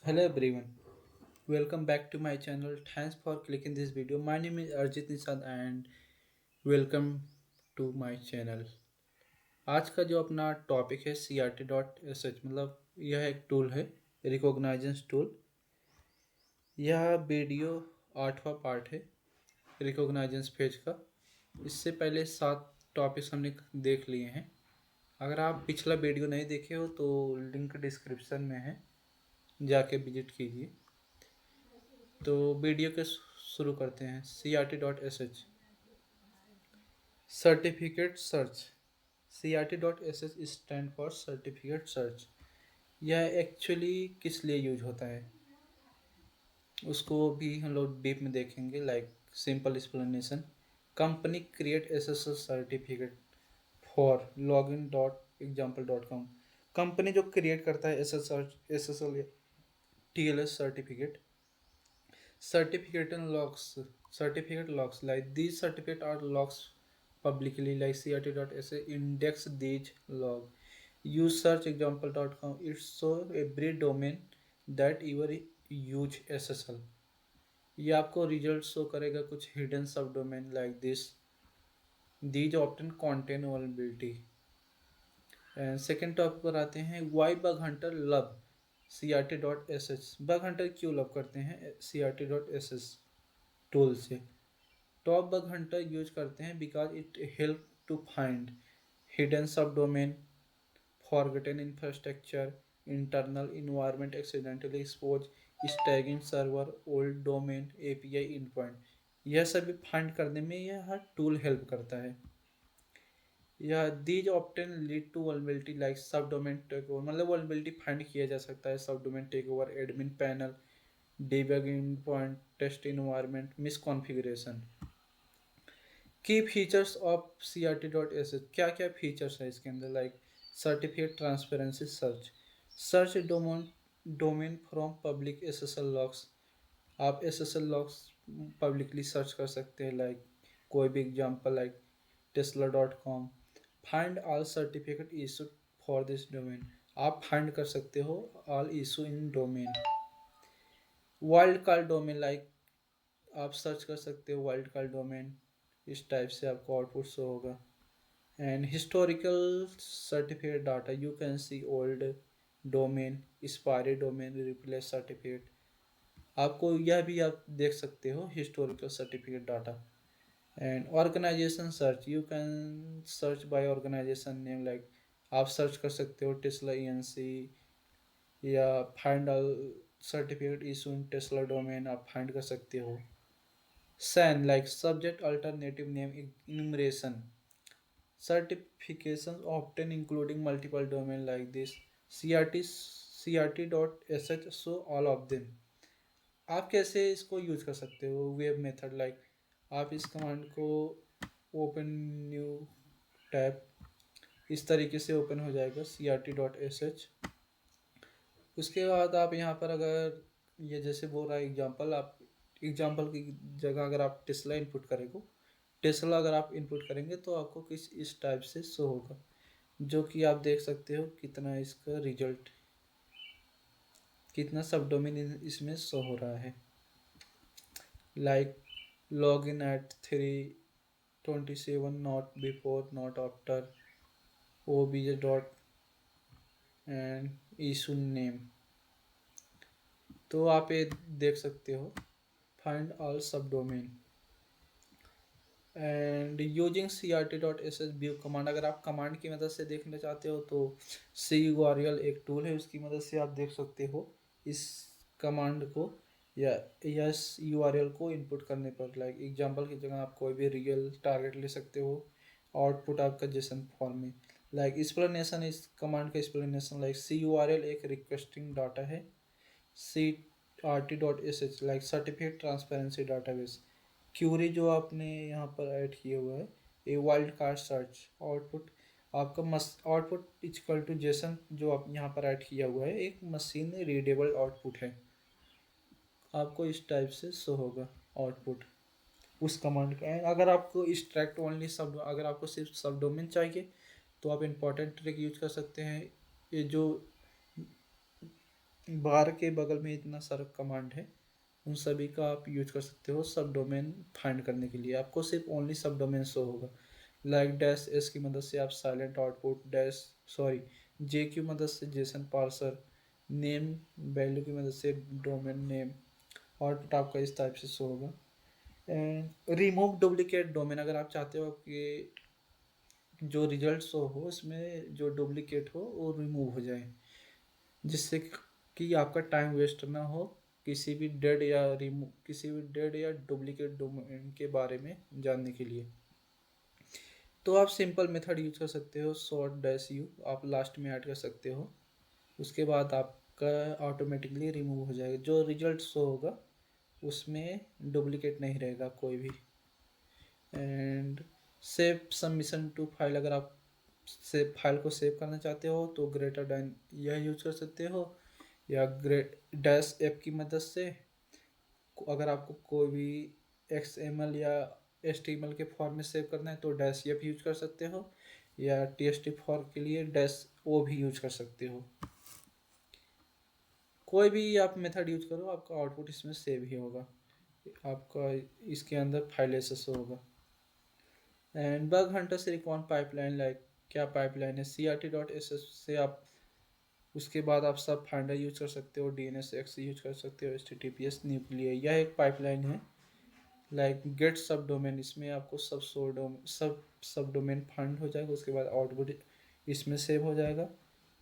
Hello everyone, welcome back to my channel. Thanks for clicking this video. My name is Arjit Nisad and welcome to my channel. आज का जो अपना topic है C R T dot S H मतलब यह एक tool है reconnaissance tool. यह वीडियो 8वां पार्ट है रिकॉग्नाइजेंस पेज का। इससे पहले 7 टॉपिक्स हमने देख लिए हैं। अगर आप पिछला वीडियो नहीं देखे हो तो लिंक डिस्क्रिप्शन में है, जाके विजिट कीजिए। तो वीडियो के शुरू करते हैं। C R T dot S H certificate search. C R T dot S H stand for certificate search. यह एक्चुअली किस लिए यूज होता है उसको भी हम लोग डीप में देखेंगे। Like simple explanation, company create S S L certificate for log in dot example dot com. Company जो क्रिएट करता है S S L T L S certificate, certificate and logs certificate logs, like these certificate are logs publicly, like crt.sa index these log use search example.com. It's so every domain that you use ssl, ये आपको result show करेगा कुछ hidden subdomain like this, these often contain vulnerability। And second topic पर आते हैं, why bug hunter love C R T dot S H. Bug hunter क्यों love करते हैं C R T dot S H tool से? Top bug hunter use करते हैं because it help to find hidden subdomain, forgotten infrastructure, internal environment accidentally expose, staging server, old domain, API endpoint. यह सभी find करने में यह tool help करता है। यह these often lead to vulnerability like subdomain take over, मतलब vulnerability find किया जा सकता है subdomain take over, admin panel, debugging point, test environment, misconfiguration. Key features of C R T dot S H, क्या क्या features है इसके अंदर? Like certificate transparency search, search domain from public S S L logs. आप S S L logs publicly search कर सकते हैं, like कोई भी example like Tesla dot com. Find all certificate issue for this domain, आप find कर सकते हो all issue in domain. Wildcard domain, like आप सर्च कर सकते हो वाइल्ड कार्ड डोमेन, इस टाइप से आपको आउटपुट शो होगा। And historical certificate data, you can see old domain, expiry domain, replace certificate. आपको यह भी आप देख सकते हो historical certificate data. And organisation search, you can search by organisation name, like आप सर्च कर सकते हो टेस्ला ई एन सी, या find all certificate issue in Tesla domain आप फाइंड कर सकते हो। SAN, like subject alternative name enumeration, certifications often including multiple domain like this, CRT CRT.sh show all of them। आप कैसे इसको use कर सकते हो? वेब मेथड, लाइक आप इस कमांड को ओपन न्यू टैब, इस तरीके से ओपन हो जाएगा crt.sh। उसके बाद आप यहाँ पर अगर ये जैसे बोल रहा है एग्जांपल, आप एग्जांपल की जगह अगर आप टेस्ला इनपुट करेंगे, टेस्ला अगर आप इनपुट करेंगे तो आपको किस इस टाइप से शो होगा, जो कि आप देख सकते हो कितना इसका रिजल्ट, कितना सब डोमेन इसमें शो हो रहा है। Like log in at 3:27, not before not after, O B J dot and issue name. तो आप ये देख सकते हो find all subdomain. And using C R T dot S S view command, अगर आप कमांड की मदद से देखना चाहते हो तो सी यू आर एल एक टूल है, उसकी मदद से आप देख सकते हो इस कमांड को, या यस यू आर एल को इनपुट करने पर। लाइक एग्जांपल की जगह आप कोई भी रियल टारगेट ले सकते हो, आउटपुट आपका जेसन फॉर्म में। लाइक एक्सप्लेनेशन, इस कमांड का explanation, like C U R L एक रिक्वेस्टिंग डाटा है, C R T dot S H like certificate transparency database. Query जो आपने यहाँ पर ऐड किया हुआ है, a wildcard search, output आपका आउटपुट इक्वल टू जेसन जो आप यहाँ पर ऐड किया हुआ है एक मशीन रीडेबल आउटपुट है, आपको इस टाइप से शो होगा आउटपुट उस कमांड का। एंड अगर आपको एक्सट्रैक्ट ओनली सब, अगर आपको सिर्फ सब डोमेन चाहिए तो आप इंपॉर्टेंट ट्रिक यूज कर सकते हैं। ये जो बार के बगल में इतना सारा कमांड है, उन सभी का आप यूज कर सकते हो सब डोमेन फाइंड करने के लिए। आपको सिर्फ ओनली सब डोमेन शो होगा। लाइक डैश एस की मदद से आप साइलेंट आउटपुट, डैश सॉरी जे की मदद से जेसन पार्सर, नेम वैल्यू की मदद से डोमेन नेम, आउटपुट आपका इस टाइप से शो होगा। एंड रिमूव डुप्लीकेट डोमेन, अगर आप चाहते हो कि जो रिजल्ट शो हो उसमें जो डुप्लीकेट हो वो रिमूव हो जाए, जिससे कि आपका टाइम वेस्ट ना हो किसी भी डेड या डुप्लीकेट डोमेन के बारे में जानने के लिए। तो आप सिंपल मेथड यूज कर सकते हो, शॉर्ट डैश यू आप लास्ट में ऐड कर सकते हो। उसके बाद आपका ऑटोमेटिकली रिमूव हो जाएगा, जो रिजल्ट शो होगा उसमें डुप्लीकेट नहीं रहेगा कोई भी। And save submission to file, अगर आप फाइल को सेव करना चाहते हो तो ग्रेटर देन यह यूज कर सकते हो, या ग्रेट डैश ऐप की मदद से अगर आपको कोई भी XML या HTML के फॉर्म में सेव करना है तो डैश ऐप यूज कर सकते हो, या TXT4 के लिए डैश ओ भी यूज कर सकते हो। कोई भी आप मेथड यूज करो आपका आउटपुट इसमें सेव ही होगा, आपका इसके अंदर फाइल एक्सेस होगा। एंड बग हंटर से रिकॉर्ड पाइपलाइन, लाइक क्या पाइपलाइन है, CRT.sh से आप उसके बाद आप सब फाइंडर यूज कर सकते हो, DNSX यूज कर सकते हो, HTTPS न्यूक्लियर, यह एक पाइपलाइन है। लाइक गेट सब डोमेन, इसमें आपको सब डोमेन फाइंड हो जाएगा, उसके बाद आउटपुट इसमें सेव हो जाएगा।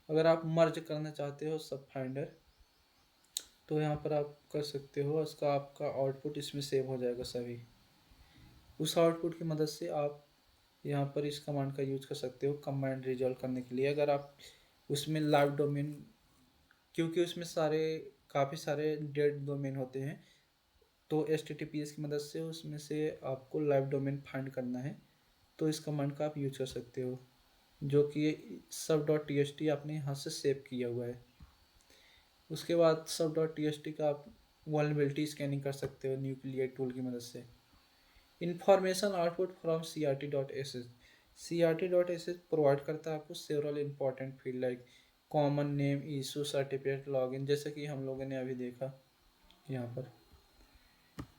अगर आप मर्ज करना चाहते हो सब फाइंडर तो यहाँ पर आप कर सकते हो, उसका आपका आउटपुट इसमें सेव हो जाएगा सभी। उस आउटपुट की मदद से आप यहाँ पर इस कमांड का यूज कर सकते हो कमांड रिजॉल्व करने के लिए। अगर आप उसमें लाइव डोमेन, क्योंकि उसमें काफ़ी सारे डेड डोमेन होते हैं, तो HTTPS की मदद से उसमें से आपको लाइव डोमेन फाइंड करना है तो इस कमांड का आप यूज कर सकते हो, जो कि sub.txt आपने यहाँ से सेव किया हुआ है। उसके बाद sub.txt का आप वल्नरेबिलिटी स्कैनिंग कर सकते हो न्यूक्लियर टूल की मदद से। Information output from CRT.sh, CRT.sh provide करता है आपको several important field like common name, issue, certificate, login, जैसे कि हम लोगों ने अभी देखा यहाँ पर।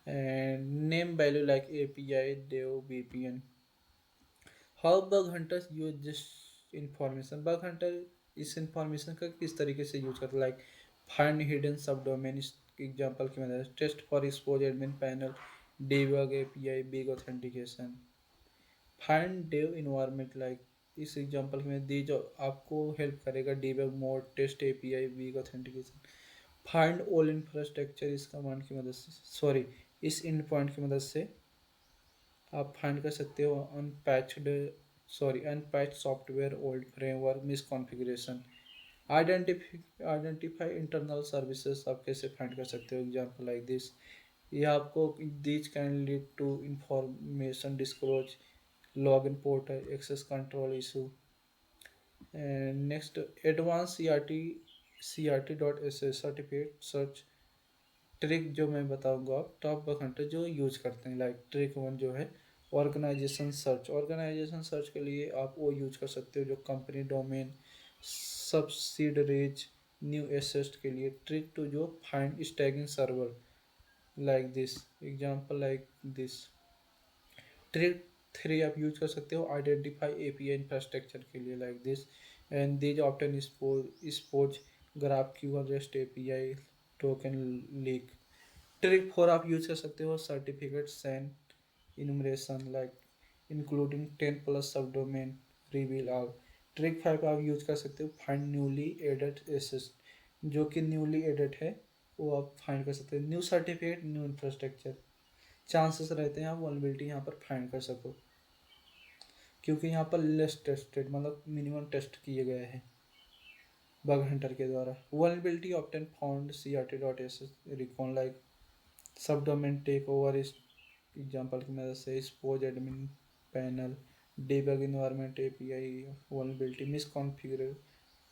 And name value like API, dev, VPN। How bug hunters use this information, bug hunter इस इंफॉर्मेशन का किस तरीके से यूज करता है, like find hidden subdomain, example की मदद, test for expose admin panel, debug API, big authentication, find dev environment, like इस एग्जांपल में दी जो आपको हेल्प करेगा debug mode, test API, big authentication, find all infrastructure, इस कमांड की मदद से इस इंड पॉइंट की मदद से आप फाइंड कर सकते हो unpatched software, old framework, misconfiguration, identify internal services, आप कैसे फाइंड कर सकते हो, एग्जांपल लाइक दिस। ये आपको this can lead to information disclose, login portal, access control issue. And next, advanced CRT.sh certificate search trick जो मैं बताऊंगा आप टॉप घंटे जो यूज करते हैं, लाइक ट्रिक वन जो है ऑर्गेनाइजेशन सर्च के लिए आप वो यूज कर सकते हो जो company domain, subsidiaries, new asset के लिए। ट्रिक टू जो find staging server, like this example like this. Trick three आप यूज कर सकते हो आइडेंटिफाई API इंफ्रास्ट्रक्चर के लिए, like this. And these often expose GraphQL REST API token leak. Trick four आप यूज कर सकते हो certificate SAN enumeration, like including 10+ subdomain, reveal all. Trick five आप यूज कर सकते हो फाइंड न्यूली एडेड एसेस, जो कि न्यूली एडेड है वो आप फाइंड कर सकते हो, new certificate, new infrastructure, chances रहते हैं आप वल्नरेबिलिटी यहाँ पर फाइंड कर सको, क्योंकि यहाँ पर लेस टेस्टेड मतलब मिनिमम टेस्ट किए गए हैं बग हंटर के द्वारा। Vulnerability often found CRT.sh recon, like subdomain take over, इस एग्जांपल की मदद से expose admin panel, debug environment API, vulnerability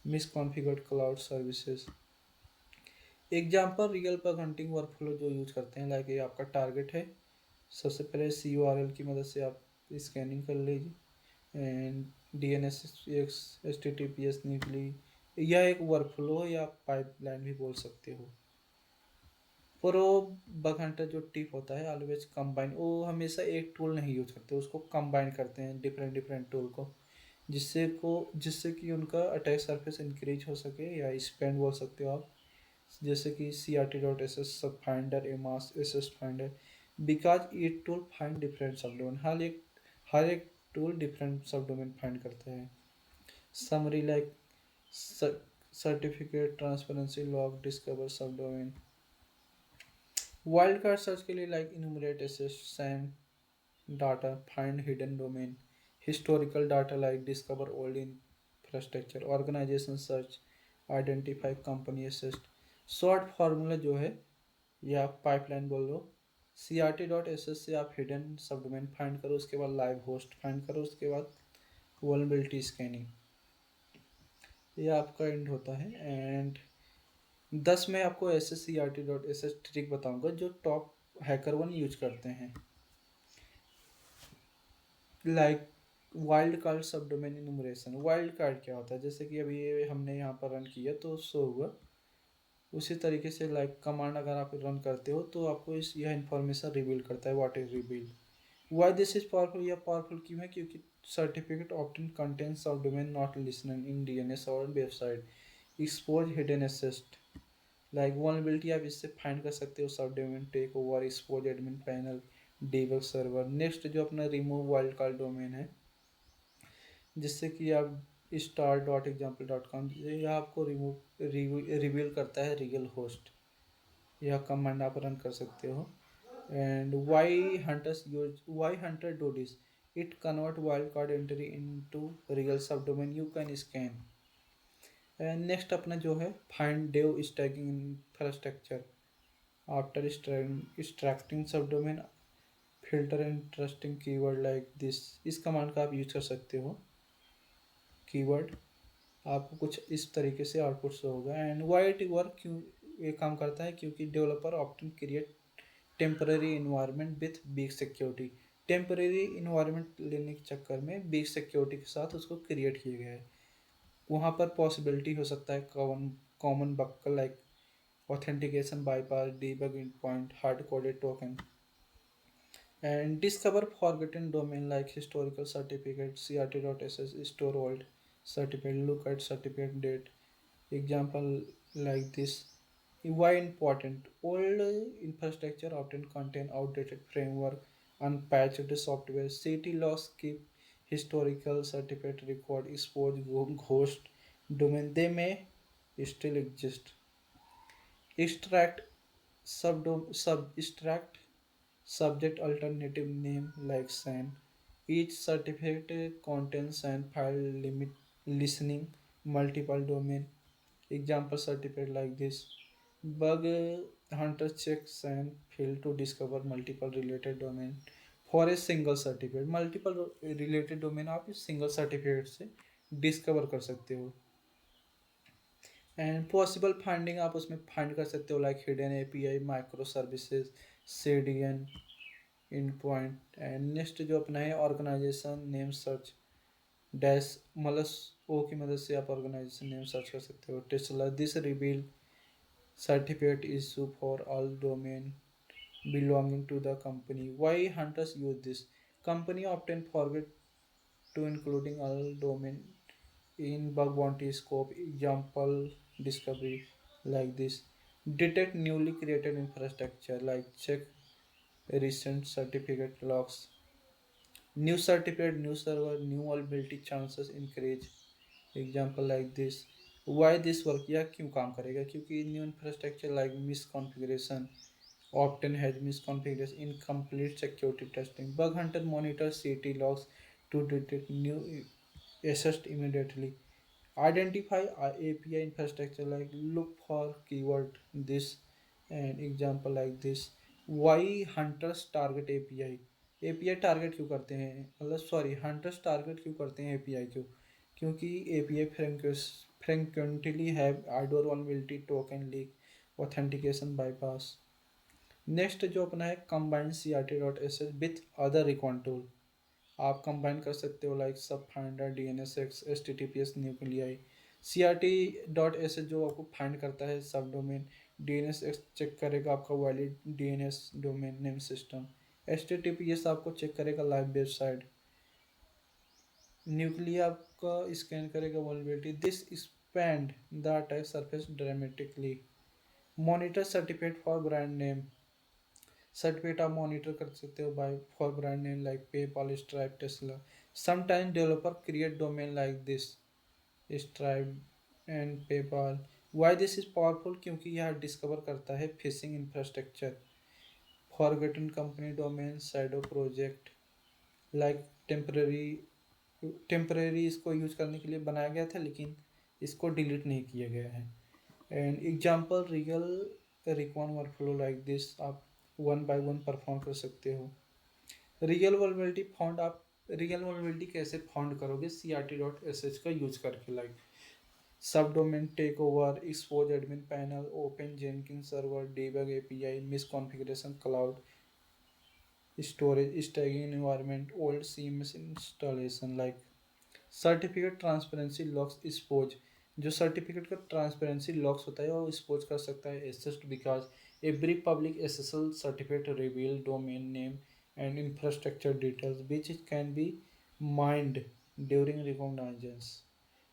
misconfigured cloud services. Example real bug hunting workflow जो यूज करते हैं, लाइक ये आपका टारगेट है, सबसे पहले CURL की मदद से आप स्कैनिंग कर लीजिए, एंड DNS HTTPS नीडली या एक वर्कफ्लो या पाइपलाइन भी बोल सकते हो। पर वो बग हंटर जो टिप होता है ऑलवेज कंबाइन, वो हमेशा एक टूल नहीं यूज करते, उसको कंबाइन करते हैं डिफरेंट डिफरेंट टूल को, जिससे कि उनका अटैक सरफेस इंक्रीज हो सके या स्पेंड बोल सकते हो आप। जैसे कि CRT.ss subfinder, Amass asset finder, because each tool find different subdomain, हर एक tool different subdomain find करता है। Summary like certificate, transparency log, discover subdomain. Wildcard search के लिए लाइक इनुमरेट, एसेस, SAN data, find hidden domain. Historical data like discover old infrastructure. Organisation search, identify company assets. Short formula जो है, या आप pipeline बोल लो। CRT.ss से आप हिडन सब डोमेन फाइंड करो, उसके बाद लाइव होस्ट फाइंड करो, उसके बाद वल्नरेबिलिटी स्कैनिंग। ये आपका एंड होता है। एंड 10 में आपको ऐसे CRT.ss ट्रिक बताऊंगा जो टॉप हैकर वन यूज करते हैं। लाइक वाइल्ड कार्ड सब डोमेन इनुमरेशन। वाइल्ड कार्ड क्या होता है, जैसे कि अभी ये हमने यहाँ पर रन किया तो शो हुआ, उसी तरीके से लाइक कमांड अगर आप रन करते हो तो आपको यह इन्फॉर्मेशन रिवील करता है। What is reveal, why this is powerful, या पावरफुल क्यों है, क्योंकि certificate obtain contents subdomain not listener in DNS और website. Expose hidden asset, like vulnerability आप इससे फाइंड कर सकते हो। Subdomain take over, expose admin panel, debug server. Next जो अपना रिमूव वाइल्ड कार्ड डोमेन है, जिससे कि आप star.example.com, यह आपको रिवील करता है रियल होस्ट। यह कमांड आप रन कर सकते हो। And why hunter do this, it convert wildcard entry into real subdomain you can scan. And next अपना जो है find dev staging infrastructure. After extracting subdomain, filter interesting keyword like this. इस command का आप use कर सकते हो। Keyword आपको कुछ इस तरीके से आउटपुट शो होगा। एंड वाई इट वर्क, क्यों ये काम करता है, क्योंकि developer often create temporary environment with big security. Temporary environment लेने के चक्कर में बिग सिक्योरिटी के साथ उसको क्रिएट किया गया है। वहाँ पर पॉसिबिलिटी हो सकता है common bug like authentication bypass, debug in point, hard coded token. And discover forgotten domain like historical certificate, CRT.ss, store old certificate, look at certificate date. Example like this. Why important? Old infrastructure often contain outdated framework, unpatched software. City laws keep historical certificate record, expose ghost domain. They may still exist. Extract extract subject alternative name like SAN. Each certificate contains SAN file limit listening multiple domain. Example certificate like this. Bug hunter check SAN field to discover multiple related domain for a single certificate. Multiple related domain आप इस single certificate से discover कर सकते हो। And possible finding आप उसमें find कर सकते हो like hidden API, micro services, CDN, in point. And next जो अपना है ऑर्गेनाइजेशन नेम सर्च, डैश मतलब ओ की मदद से आप ऑर्गेनाइजेशन नेम सर्च कर सकते हो। Tesla this reveal certificate issue for all domain belonging to the company. Why hunters use this? Company often forget to including all domain in bug bounty scope. Example discovery like this. Detect newly created infrastructure like check recent certificate logs. New certificate, new server, new vulnerability chances increase. Example like this. Why this work, या क्यों काम करेगा, क्योंकि new infrastructure like miss configuration often has misconfiguration, incomplete security testing. Bug hunter monitors CT logs to detect new assets immediately. Identify API infrastructure like look for keyword this, and example like this. Why hunters target API? API target क्यों करते हैं, मतलब sorry hunters target क्यों करते हैं API क्यों, क्योंकि API frequently have adore vulnerability, token leak, authentication bypass. Next जो अपना है combine CRT.ss with other recon tool. आप कंबाइन कर सकते हो लाइक सब finder, DNSX, HTTPS nuclei, CRT.sh जो आपको फाइंड करता है सब डोमेन, DNS चेक करेगा आपका valid DNS domain name system, HTTPS आपको चेक करेगा लाइव वेबसाइट, न्यूक्लिया आपका स्कैन करेगा vulnerability, this expand the attack surface dramatically, monitor certificate for brand name, certificate आप मॉनिटर कर सकते हो by for brand name like PayPal, Stripe, Tesla. Sometimes developer create domain like this, Stripe and PayPal. Why this is powerful, क्योंकि यह discover करता है phishing infrastructure, forgotten company domain, shadow project like temporary, temporary इसको use करने के लिए बनाया गया था लेकिन इसको डिलीट नहीं किया गया है। And example real recon workflow like this, आप वन बाय वन परफॉर्म कर सकते हो। रियल वल्नरेबिलिटी फाउंड, आप रियल वल्नरेबिलिटी कैसे फाउंड करोगे, CRT.sh का यूज करके, like subdomain take over, expose admin panel, open Jenkins server, debug API, misconfiguration, cloud storage, staging environment, old CMS installation, like certificate transparency logs expose, जो certificate का transparency logs होता है वो expose कर सकता है asset, because every public SSL certificate reveal domain name and infrastructure details which can be mined during reconnaissance.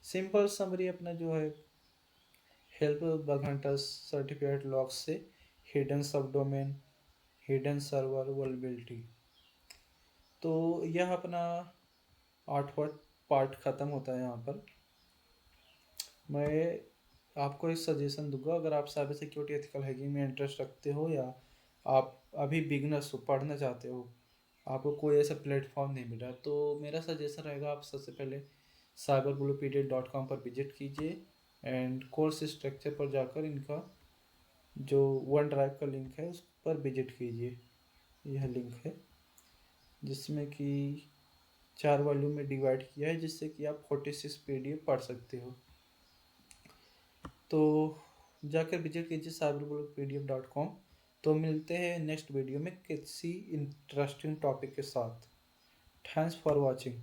Simple summary अपना जो है, help bug hunters certificate logs से hidden subdomain, hidden server vulnerability. तो यह अपना 8वां part ख़त्म होता है यहाँ पर। मैं आपको एक सजेशन दूंगा, अगर आप साइबर सिक्योरिटी एथिकल हैकिंग में इंटरेस्ट रखते हो या आप अभी बिगनर्स हो, पढ़ना चाहते हो, आपको कोई ऐसा प्लेटफॉर्म नहीं मिला, तो मेरा सजेशन रहेगा आप सबसे पहले cyberbluepedia.com पर विजिट कीजिए एंड कोर्स स्ट्रक्चर पर जाकर इनका जो वन ड्राइव का लिंक है उस पर विजिट कीजिए। यह लिंक है जिसमें कि 4 वॉल्यूम में डिवाइड किया है, जिससे कि आप 46 PDF पढ़ सकते हो। तो जाकर विजिट कीजिए cyberbulletpdf.com। तो मिलते हैं नेक्स्ट वीडियो में किसी इंटरेस्टिंग टॉपिक के साथ। Thanks for watching.